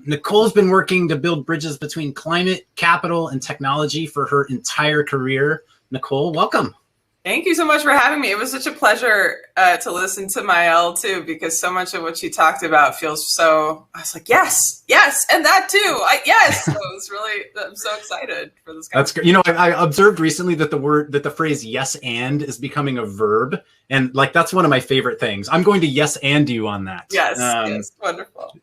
Nicole's been working to build bridges between climate, capital, and technology for her entire career. Nicole, welcome. Thank you so much for having me. It was such a pleasure to listen to Maëlle too, because so much of what she talked about feels so, I was like, yes, and that too. Yes. So it was really, I'm so excited for this. That's great. You know, I observed recently that the phrase yes and is becoming a verb. And like, that's one of my favorite things. I'm going to yes and you on that. Yes, wonderful.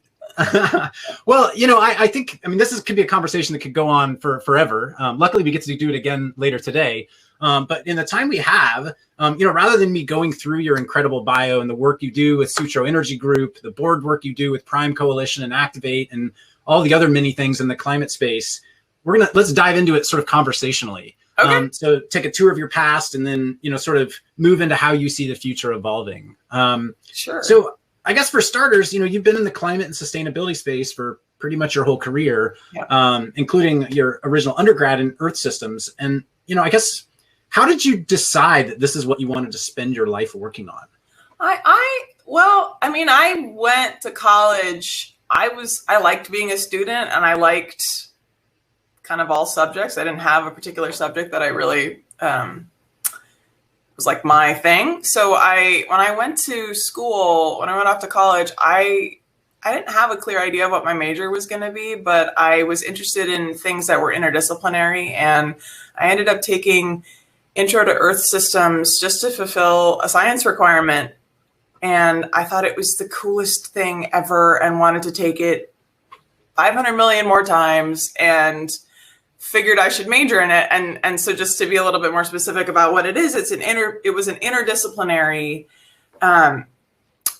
Well, you know, I think, this could be a conversation that could go on for forever. Luckily, we get to do it again later today. But in the time we have, rather than me going through your incredible bio and the work you do with Sutro Energy Group, the board work you do with Prime Coalition and Activate, and all the other many things in the climate space, let's dive into it sort of conversationally. Okay. So take a tour of your past and then, sort of move into how you see the future evolving. Sure. So I guess for starters, you've been in the climate and sustainability space for pretty much your whole career, including your original undergrad in Earth Systems. And, I guess, how did you decide that this is what you wanted to spend your life working on? I went to college. I liked being a student, and I liked kind of all subjects. I didn't have a particular subject that I really was like my thing. So when I went off to college, I didn't have a clear idea of what my major was going to be, but I was interested in things that were interdisciplinary, and I ended up taking Intro to Earth Systems just to fulfill a science requirement. And I thought it was the coolest thing ever and wanted to take it 500 million more times, and figured I should major in it. And so just to be a little bit more specific about what it is, it was an interdisciplinary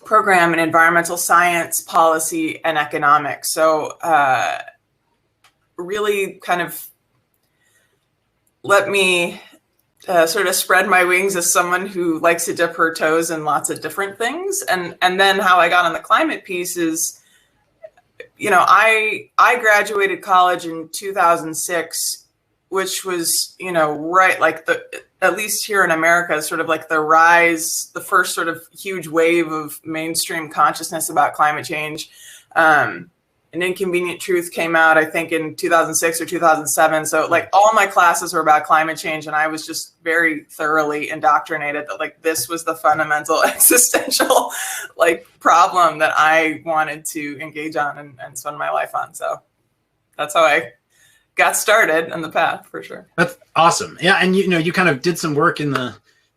program in environmental science, policy, and economics. So really kind of let me sort of spread my wings as someone who likes to dip her toes in lots of different things. And then how I got on the climate piece is, I graduated college in 2006, which was, right, like at least here in America, sort of like the first sort of huge wave of mainstream consciousness about climate change. An Inconvenient Truth came out, I think, in 2006 or 2007. So like all my classes were about climate change, and I was just very thoroughly indoctrinated that like this was the fundamental existential like problem that I wanted to engage on and spend my life on. So that's how I got started on the path, for sure. That's awesome. Yeah, and you kind of did some work in the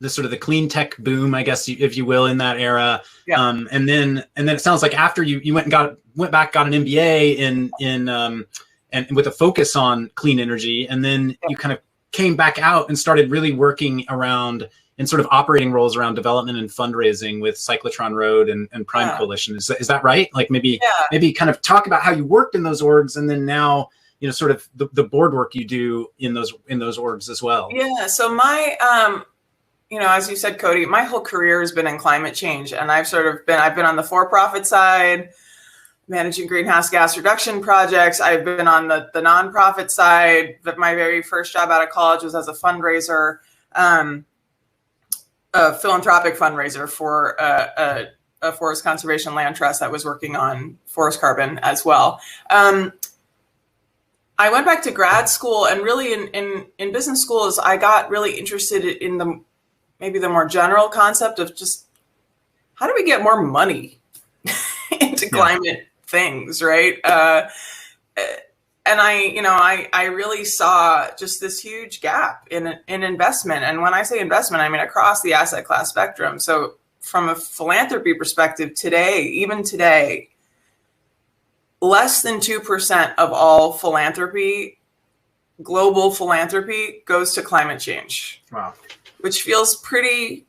sort of the clean tech boom, I guess, if you will, in that era. Yeah. And then it sounds like after you went back, got an MBA and with a focus on clean energy, and then you kind of came back out and started really working around in sort of operating roles around development and fundraising with Cyclotron Road and Prime Coalition. Is that right? Like maybe kind of talk about how you worked in those orgs, and then now sort of the board work you do in those orgs as well. Yeah. So my as you said, Cody, my whole career has been in climate change, and I've been on the for-profit side, managing greenhouse gas reduction projects. I've been on the nonprofit side, but my very first job out of college was as a fundraiser, a philanthropic fundraiser for a forest conservation land trust that was working on forest carbon as well. I went back to grad school, and really in business schools, I got really interested in maybe the more general concept of just how do we get more money into climate things, right? And I really saw just this huge gap in investment. And when I say investment, I mean across the asset class spectrum. So from a philanthropy perspective, even today, less than 2% of all global philanthropy goes to climate change. Wow. Which feels pretty,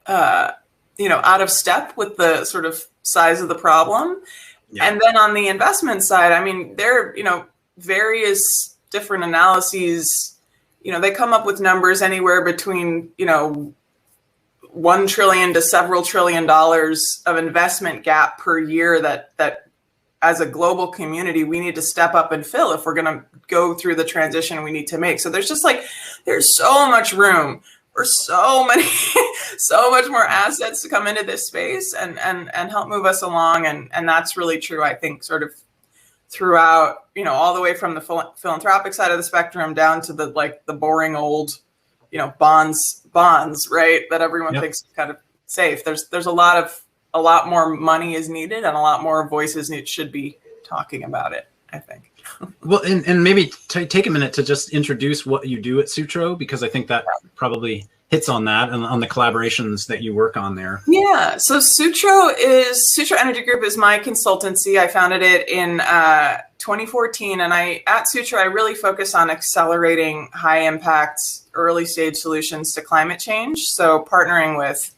out of step with the sort of size of the problem. Yeah. And then on the investment side, I mean, there are, various different analyses, they come up with numbers anywhere between, $1 trillion to several $1 trillion of investment gap per year that as a global community, we need to step up and fill if we're going to go through the transition we need to make. So there's so much room for so many, so much more assets to come into this space and help move us along. And that's really true, I think, sort of throughout, you know, all the way from the philanthropic side of the spectrum down to the boring old, you know, bonds, right? That everyone Yep. thinks is kind of safe. There's a lot more money is needed and a lot more voices should be talking about it, I think. Well, and maybe take a minute to just introduce what you do at Sutro, because I think that probably hits on that and on the collaborations that you work on there. Yeah, so Sutro Energy Group is my consultancy. I founded it in 2014, and at Sutro I really focus on accelerating high impact early stage solutions to climate change. So partnering with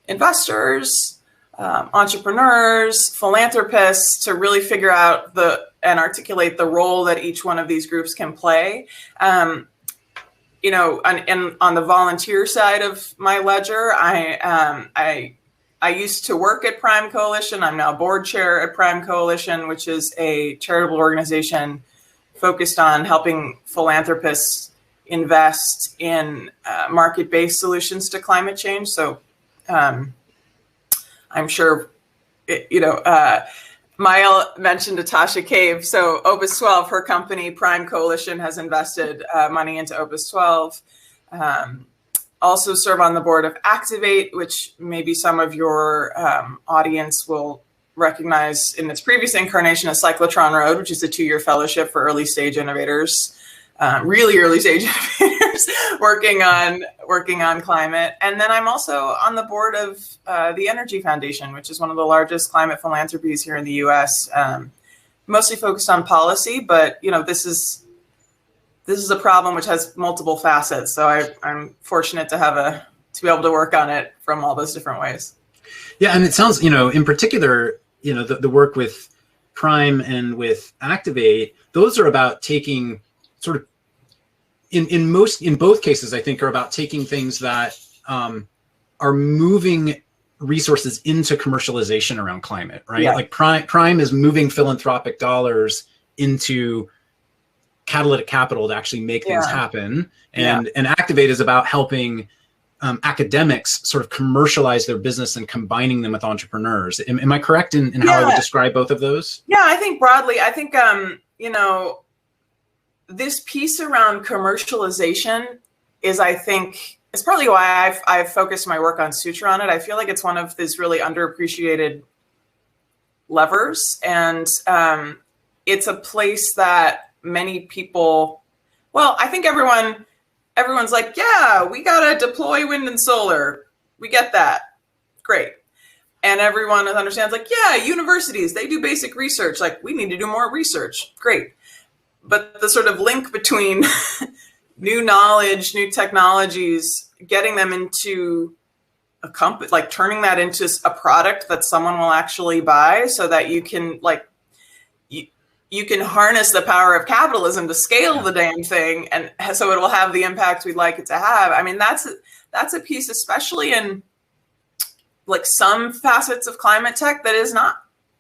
investors, entrepreneurs, philanthropists to really figure out and articulate the role that each one of these groups can play. You know, and on the volunteer side of my ledger, I used to work at Prime Coalition. I'm now board chair at Prime Coalition, which is a charitable organization focused on helping philanthropists invest in market-based solutions to climate change. So I'm sure, Mael mentioned Natasha Cave. So Opus 12, her company, Prime Coalition, has invested money into Opus 12. Also serve on the board of Activate, which maybe some of your audience will recognize in its previous incarnation as Cyclotron Road, which is a 2-year fellowship for early stage innovators, really early stage innovators working on climate. And then I'm also on the board of the Energy Foundation, which is one of the largest climate philanthropies here in the U.S., mostly focused on policy. But, you know, this is a problem which has multiple facets. So I'm fortunate to be able to work on it from all those different ways. Yeah, and it sounds, you know, in particular, you know, the work with Prime and with Activate, those are about taking sort of, in both cases, I think, are about taking things that are moving resources into commercialization around climate, right? Yeah. Like Prime is moving philanthropic dollars into catalytic capital to actually make things happen, and Activate is about helping academics sort of commercialize their business and combining them with entrepreneurs. Am I correct in how I would describe both of those? Yeah, I think broadly, you know, this piece around commercialization is, I think, it's partly why I've focused my work on Sutro on it. I feel like it's one of these really underappreciated levers, and it's a place that many people, well, I think everyone's like, yeah, we got to deploy wind and solar. We get that. Great. And everyone understands, like, yeah, universities, they do basic research. Like, we need to do more research. Great. But the sort of link between new knowledge, new technologies, getting them into a company, like turning that into a product that someone will actually buy, so that you can, like, you can harness the power of capitalism to scale the damn thing, and so it will have the impact we'd like it to have. I mean, that's a piece, especially in like some facets of climate tech, that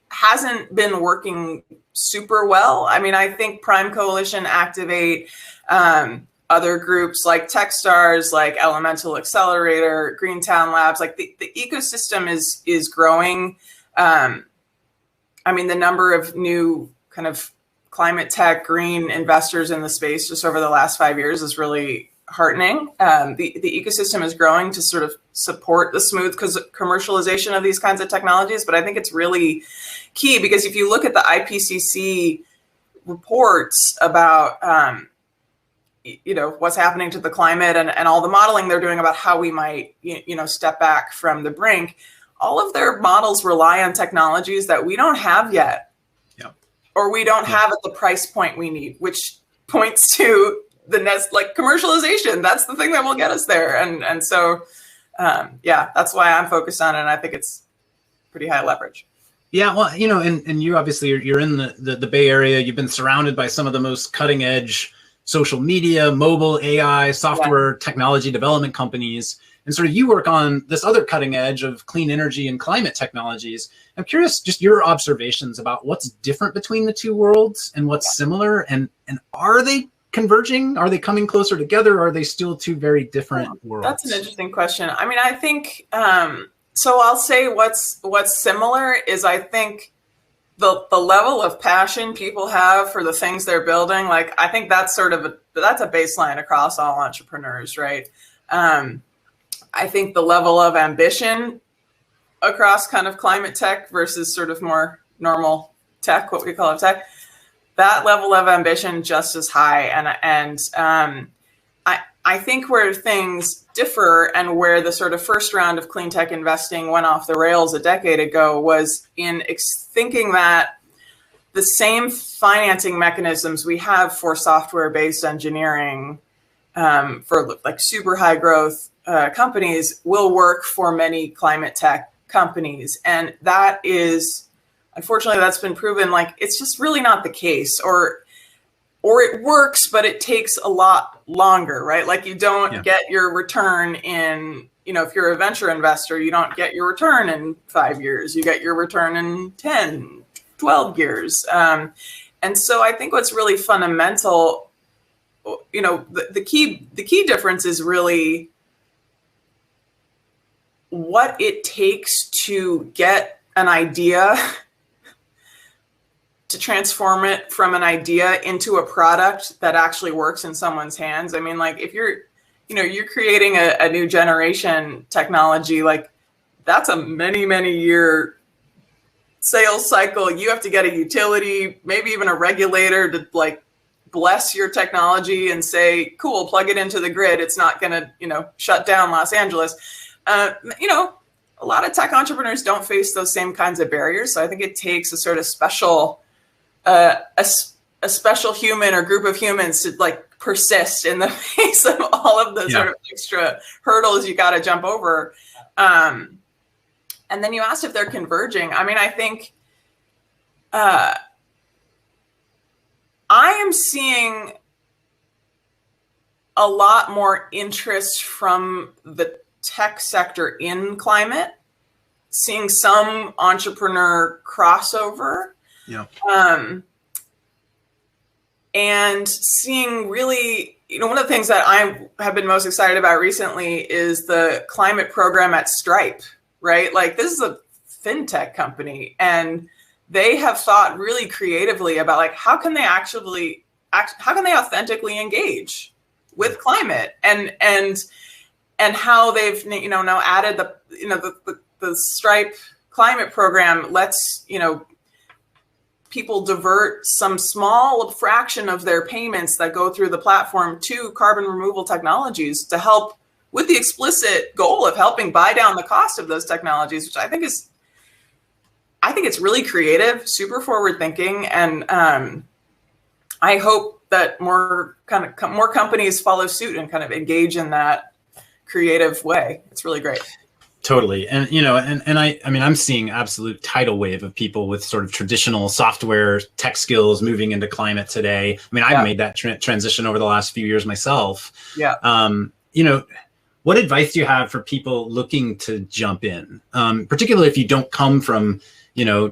hasn't been working super well. I mean, I think Prime Coalition, Activate, other groups like Techstars, like Elemental Accelerator, Greentown Labs, like the ecosystem is growing. I mean, the number of new kind of climate tech, green investors in the space just over the last 5 years is really heartening. The ecosystem is growing to sort of support the smooth commercialization of these kinds of technologies. But I think it's really key, because if you look at the IPCC reports about, you know, what's happening to the climate and all the modeling they're doing about how we might, you know, step back from the brink, all of their models rely on technologies that we don't have yet. Or we don't have at the price point we need, which points to the next, like, commercialization. That's the thing that will get us there. And so, that's why I'm focused on it. And I think it's pretty high leverage. Yeah, well, you know, and you obviously you're in the Bay Area. You've been surrounded by some of the most cutting edge social media, mobile, AI, software, technology development companies. And sort of you work on this other cutting edge of clean energy and climate technologies. I'm curious, just your observations about what's different between the two worlds and what's similar, and are they converging? Are they coming closer together? Or are they still two very different worlds? That's an interesting question. I mean, I think, so I'll say what's similar is I think the level of passion people have for the things they're building, like I think that's that's a baseline across all entrepreneurs, right? I think the level of ambition across kind of climate tech versus sort of more normal tech, what we call it tech, that level of ambition just as high. And I think where things differ and where the sort of first round of clean tech investing went off the rails a decade ago was in thinking that the same financing mechanisms we have for software-based engineering for like super high growth companies will work for many climate tech companies. And that is, unfortunately, that's been proven like it's just really not the case, or it works, but it takes a lot longer, right? Like you don't get your return in, if you're a venture investor, you don't get your return in 5 years, you get your return in 10, 12 years. And so I think what's really fundamental, the key difference is really what it takes to get an idea to transform it from an idea into a product that actually works in someone's hands. I mean, like if you're creating a new generation technology, like that's a many year sales cycle. You have to get a utility, maybe even a regulator to like bless your technology and say, cool, plug it into the grid. It's not going to, shut down Los Angeles. A lot of tech entrepreneurs don't face those same kinds of barriers. So I think it takes a sort of special, a special human or group of humans to like persist in the face of all of the sort of extra hurdles you got to jump over. And then you asked if they're converging. I mean, I think I am seeing a lot more interest from the tech sector in climate, seeing some entrepreneur crossover. Yeah. And seeing really, one of the things that I have been most excited about recently is the climate program at Stripe, right? Like this is a fintech company and they have thought really creatively about like, how can they authentically engage with climate and how they've, now added the Stripe climate program lets, people divert some small fraction of their payments that go through the platform to carbon removal technologies to help with the explicit goal of helping buy down the cost of those technologies, which I think it's really creative, super forward thinking. And I hope that more companies follow suit and kind of engage in that creative way. It's really great. Totally. And, I mean, I'm seeing absolute tidal wave of people with sort of traditional software tech skills moving into climate today. I mean, I've made that transition over the last few years myself. Yeah. What advice do you have for people looking to jump in? Particularly if you don't come from, 2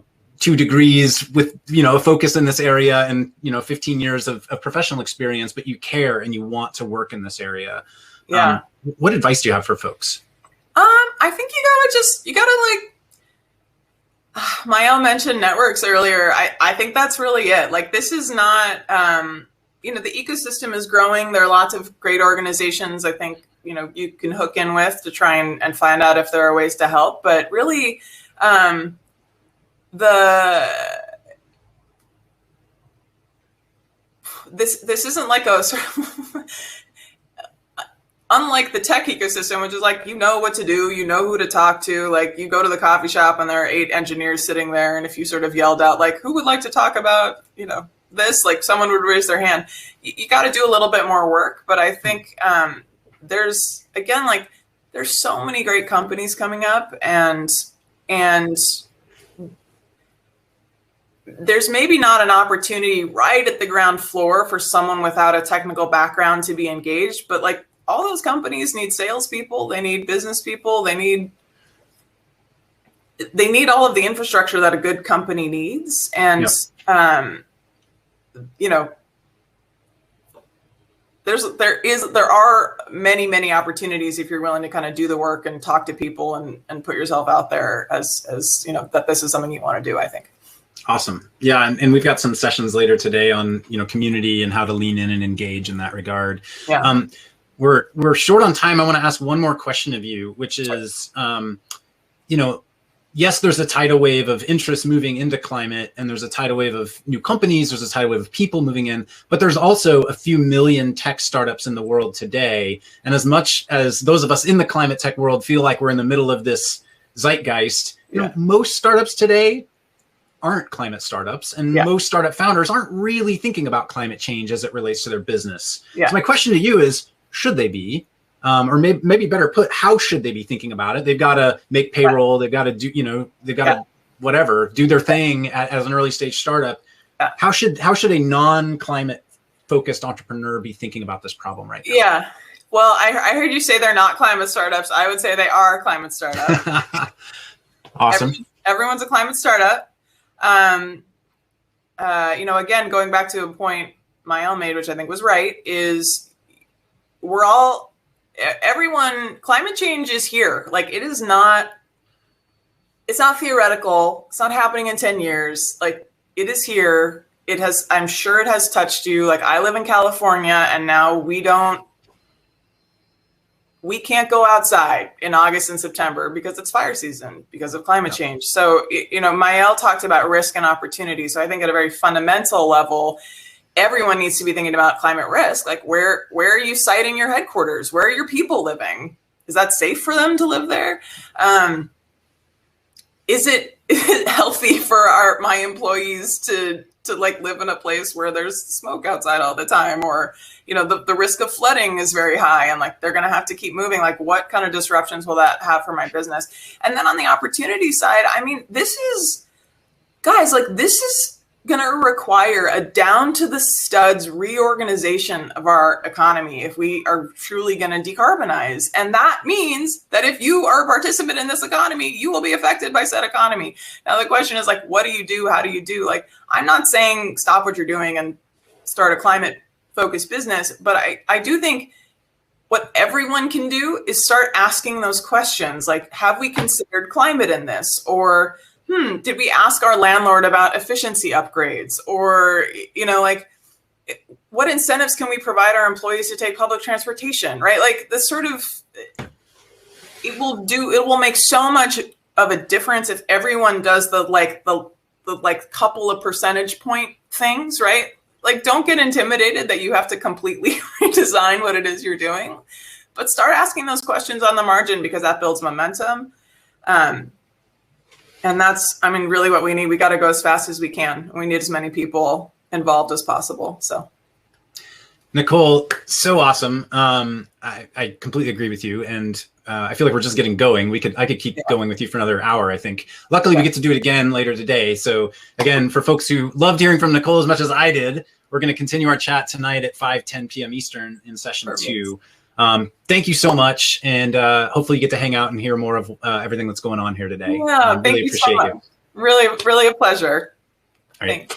degrees with, a focus in this area and, 15 years of professional experience, but you care and you want to work in this area. Yeah. What advice do you have for folks? I think you gotta Mael mentioned networks earlier. I think that's really it. Like this is not, the ecosystem is growing. There are lots of great organizations I think, you can hook in with to try and find out if there are ways to help. But really, this isn't like a sort of unlike the tech ecosystem, which is like, what to do, who to talk to, like you go to the coffee shop and there are 8 engineers sitting there. And if you sort of yelled out, like, who would like to talk about, this, like someone would raise their hand. You got to do a little bit more work. But I think there's so many great companies coming up and there's maybe not an opportunity right at the ground floor for someone without a technical background to be engaged, but like, all those companies need salespeople. They need business people. They need all of the infrastructure that a good company needs. And, there are many opportunities if you're willing to kind of do the work and talk to people and put yourself out there as you know, that this is something you want to do, I think. Awesome. Yeah. And we've got some sessions later today on, you know, community and how to lean in and engage in that regard. Yeah. We're short on time. I want to ask one more question of you, which is, you know, yes, there's a tidal wave of interest moving into climate, and there's a tidal wave of new companies, there's a tidal wave of people moving in, but there's also a few million tech startups in the world today. And as much as those of us in the climate tech world feel like we're in the middle of this zeitgeist, you know, most startups today aren't climate startups, and most startup founders aren't really thinking about climate change as it relates to their business. So my question to you is, should they be? Or maybe better put, how should they be thinking about it? They've got to make payroll. They've got to do, you know, they've got to whatever, do their thing as an early stage startup. How should a non-climate focused entrepreneur be thinking about this problem right now? Yeah. Well, I heard you say they're not climate startups. I would say they are a climate startup. Awesome. Everyone's a climate startup. You know, again, going back to a point Mael made, which I think was right, is climate change is here. Like, it's not theoretical. It's not happening in 10 years. Like, it is here. I'm sure it has touched you. Like, I live in California, and now we can't go outside in August and September because it's fire season because of climate change. So, you know, Mael talked about risk and opportunity. So I think at a very fundamental level, everyone needs to be thinking about climate risk. Like, where are you siting your headquarters? Where are your people living? Is that safe for them to live there? Is it healthy for my employees to like live in a place where there's smoke outside all the time? Or, you know, the risk of flooding is very high, and like they're going to have to keep moving. Like, what kind of disruptions will that have for my business? And then on the opportunity side, I mean, this is going to require a down to the studs reorganization of our economy if we are truly going to decarbonize. And that means that if you are a participant in this economy, you will be affected by said economy. Now, the question is, like, what do you do? How do you do? Like, I'm not saying stop what you're doing and start a climate focused business, but I do think what everyone can do is start asking those questions. Like, have we considered climate in this? Or did we ask our landlord about efficiency upgrades? Or, you know, like, what incentives can we provide our employees to take public transportation, right? Like, this sort of, it will make so much of a difference if everyone does the couple of percentage point things, right? Like, don't get intimidated that you have to completely redesign what it is you're doing, but start asking those questions on the margin, because that builds momentum. And that's, I mean, really what we need. We got to go as fast as we can. We need as many people involved as possible. So, Nicole, so awesome. I completely agree with you. And I feel like we're just getting going. I could keep going with you for another hour, I think. Luckily, we get to do it again later today. So again, for folks who loved hearing from Nicole as much as I did, we're going to continue our chat tonight at 5:10 p.m. Eastern in session 2. Thank you so much. And hopefully you get to hang out and hear more of everything that's going on here today. Yeah, thank you so much. Really, really a pleasure. All right. Thanks.